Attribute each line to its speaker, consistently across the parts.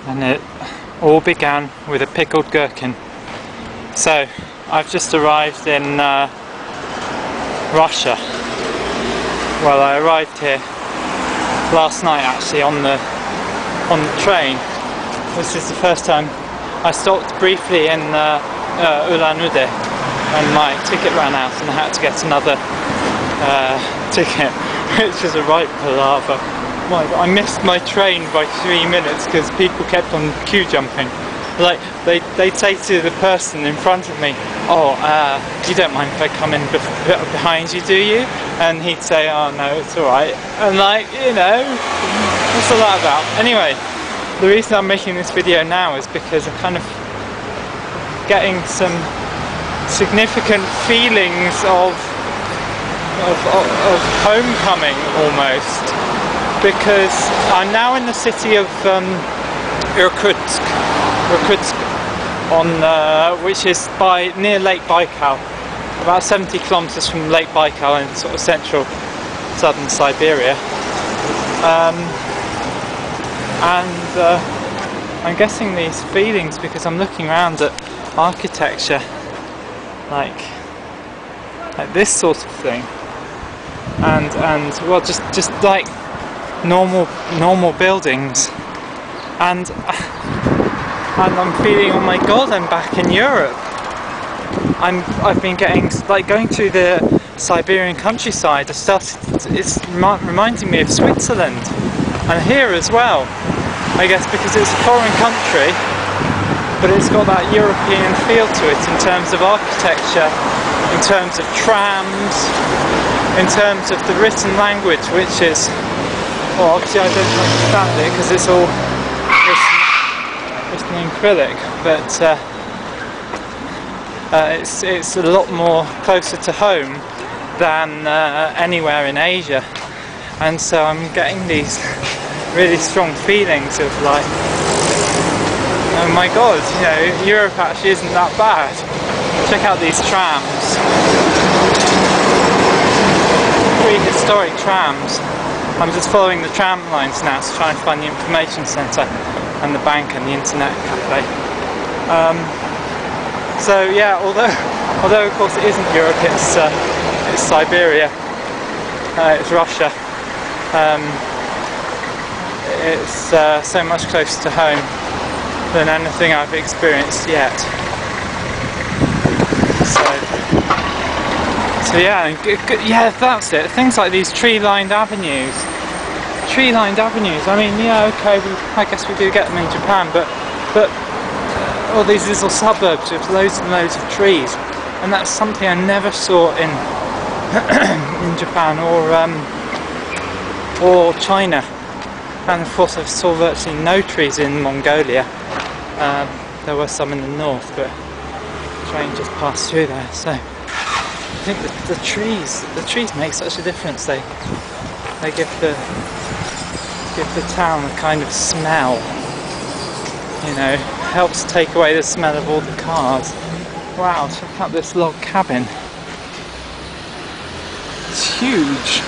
Speaker 1: and it all began with a pickled gherkin. So I've just arrived in Russia. Well, I arrived here last night actually on the train. This is the first time. I stopped briefly in Ulan-Ude and my ticket ran out and I had to get another ticket, which was a right palaver. I missed my train by 3 minutes because people kept on queue jumping. Like they'd say to the person in front of me, "Oh, you don't mind if I come in behind you, do you?" And he'd say, "Oh no, it's alright." And like, you know, what's all that about? Anyway, the reason I'm making this video now is because I'm kind of getting some significant feelings of homecoming almost, because I'm now in the city of Irkutsk, which is near Lake Baikal, about 70 kilometers from Lake Baikal in sort of central southern Siberia. I'm getting these feelings because I'm looking around at architecture like this sort of thing, and well, just like normal buildings, and I'm feeling, oh my god, I'm back in Europe. I've been getting, like, going through the Siberian countryside. It's reminding me of Switzerland, and here as well, I guess, because it's a foreign country, but it's got that European feel to it in terms of architecture, in terms of trams, in terms of the written language, which is, well, obviously I don't understand it because it's all written in Cyrillic, but it's a lot more closer to home than anywhere in Asia, and so I'm getting these really strong feelings of like, oh my god, you know, Europe actually isn't that bad. Check out these trams, prehistoric trams. I'm just following the tram lines now to try and find the information centre and the bank and the internet cafe. So yeah, although of course it isn't Europe, it's Siberia, it's Russia. It's so much closer to home than anything I've experienced yet. So yeah, yeah, that's it. Things like these tree-lined avenues. I mean, yeah, okay, I guess we do get them in Japan, but all these little suburbs with loads and loads of trees, and that's something I never saw in in Japan or China. And of course I saw virtually no trees in Mongolia. There were some in the north, but the train just passed through there. So I think the trees make such a difference. They give the town a kind of smell. You know, helps take away the smell of all the cars. Wow, check out this log cabin. It's huge.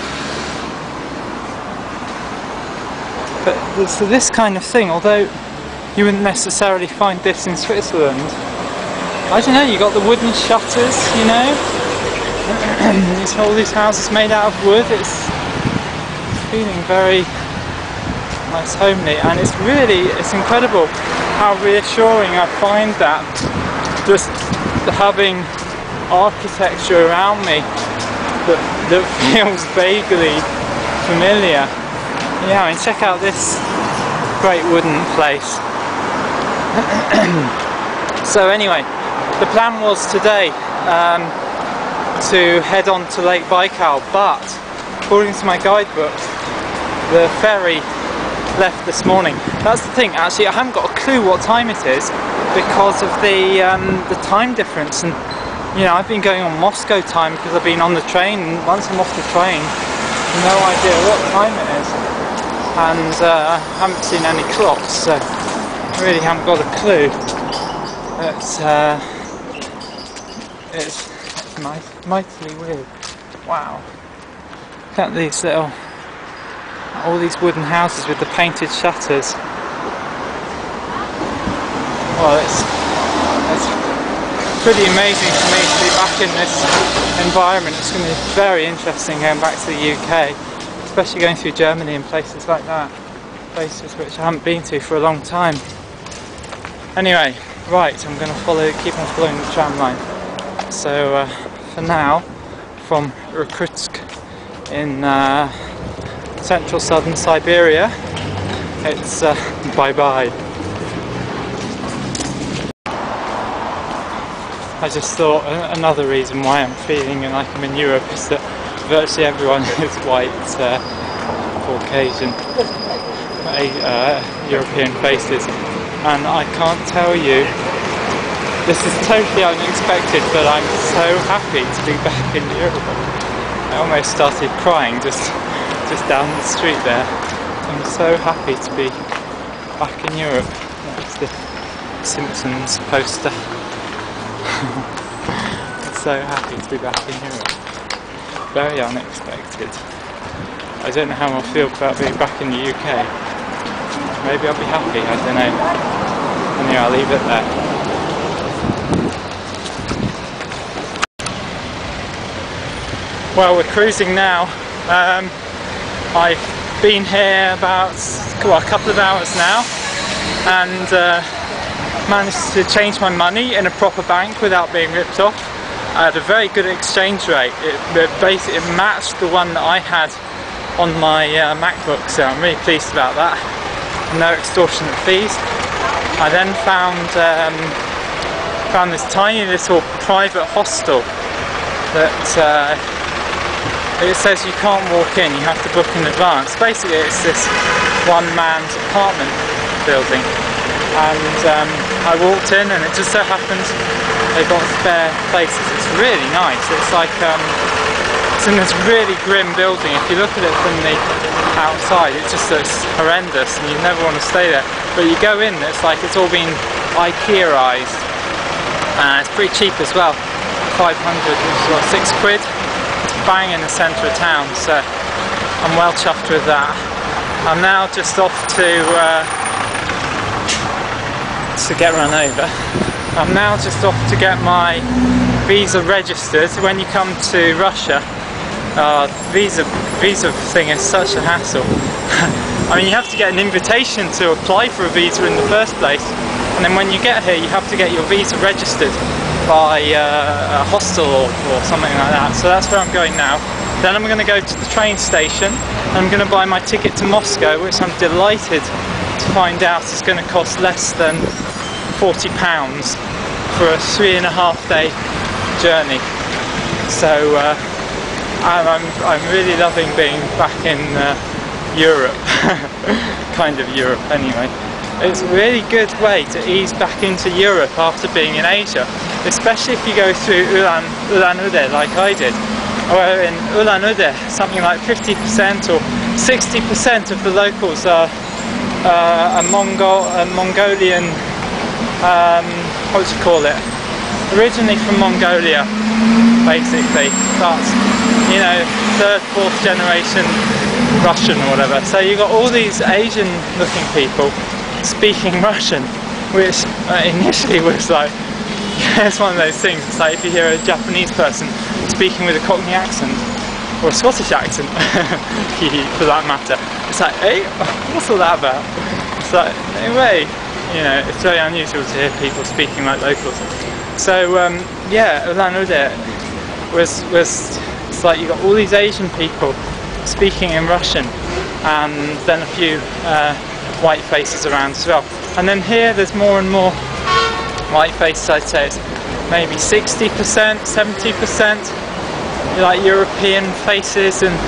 Speaker 1: But so this kind of thing, although you wouldn't necessarily find this in Switzerland, I don't know, you got the wooden shutters, you know, all these houses made out of wood. It's feeling very nice, homely, and it's incredible how reassuring I find that, just having architecture around me that feels vaguely familiar. Yeah, I mean, check out this great wooden place. So anyway, the plan was today to head on to Lake Baikal, but according to my guidebook, the ferry left this morning. That's the thing, actually, I haven't got a clue what time it is because of the time difference, and you know, I've been going on Moscow time because I've been on the train, and once I'm off the train, no idea what time it is. And I haven't seen any clocks, so I really haven't got a clue. It's nice, mightily weird. Wow. Look at these all these wooden houses with the painted shutters. well, it's pretty amazing for me to be back in this environment. It's going to be very interesting going back to the UK, especially going through Germany and places like that, places which I haven't been to for a long time. Anyway, right, I'm going to keep on following the tram line. So for now, from Irkutsk in central southern Siberia, it's bye-bye. I just thought another reason why I'm feeling like I'm in Europe is that virtually everyone is white, Caucasian, European faces, and I can't tell you, this is totally unexpected, but I'm so happy to be back in Europe. I almost started crying just down the street there. I'm so happy to be back in Europe. That's the Simpsons poster. I'm so happy to be back in Europe. Very unexpected. I don't know how I'll feel about being back in the UK. Maybe I'll be happy, I don't know. Anyway, I'll leave it there. Well, we're cruising now. I've been here about a couple of hours now, and managed to change my money in a proper bank without being ripped off. I had a very good exchange rate. It basically matched the one that I had on my MacBook, so I'm really pleased about that. No extortionate fees. I then found this tiny little private hostel that it says you can't walk in, you have to book in advance. Basically it's this one-man's apartment building, and I walked in and it just so happens they've got spare places. It's really nice. It's like it's in this really grim building. If you look at it from the outside, it just looks horrendous and you never want to stay there. But you go in, it's like it's all been IKEA-ized. It's pretty cheap as well. 500, which is what, £6? It's bang in the centre of town, so I'm well chuffed with that. I'm now just off to get run over. I'm now just off to get my visa registered. When you come to Russia, visa thing is such a hassle. I mean, you have to get an invitation to apply for a visa in the first place, and then when you get here you have to get your visa registered by a hostel or something like that. So that's where I'm going now. Then I'm going to go to the train station and I'm going to buy my ticket to Moscow, which I'm delighted to find out is going to cost less than £40 for a 3.5-day journey. So I'm really loving being back in Europe, kind of Europe anyway. It's a really good way to ease back into Europe after being in Asia, especially if you go through Ulan-Ude like I did. Where in Ulan-Ude, something like 50% or 60% of the locals are Mongolian, what do you call it? Originally from Mongolia, basically, but you know, 3rd, 4th generation Russian or whatever. So you got all these Asian-looking people speaking Russian, which initially was like, it's one of those things. It's like if you hear a Japanese person speaking with a Cockney accent, or a Scottish accent, for that matter, it's like, hey, what's all that about? It's like, no way, you know, it's very unusual to hear people speaking like locals. So yeah, Ulan-Ude was it's like you got all these Asian people speaking in Russian, and then a few white faces around as well. And then here there's more and more white faces. I'd say it's maybe 60%, 70% like European faces, and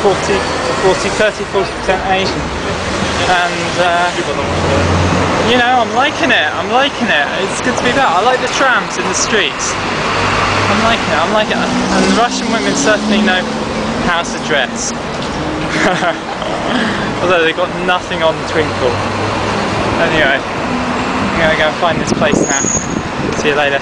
Speaker 1: 30-40% Asian. And you know, I'm liking it. It's good to be back. I like the trams in the streets. I'm liking it. And the Russian women certainly know how to dress. Although they've got nothing on Twinkle. Anyway, I'm going to go and find this place now. See you later.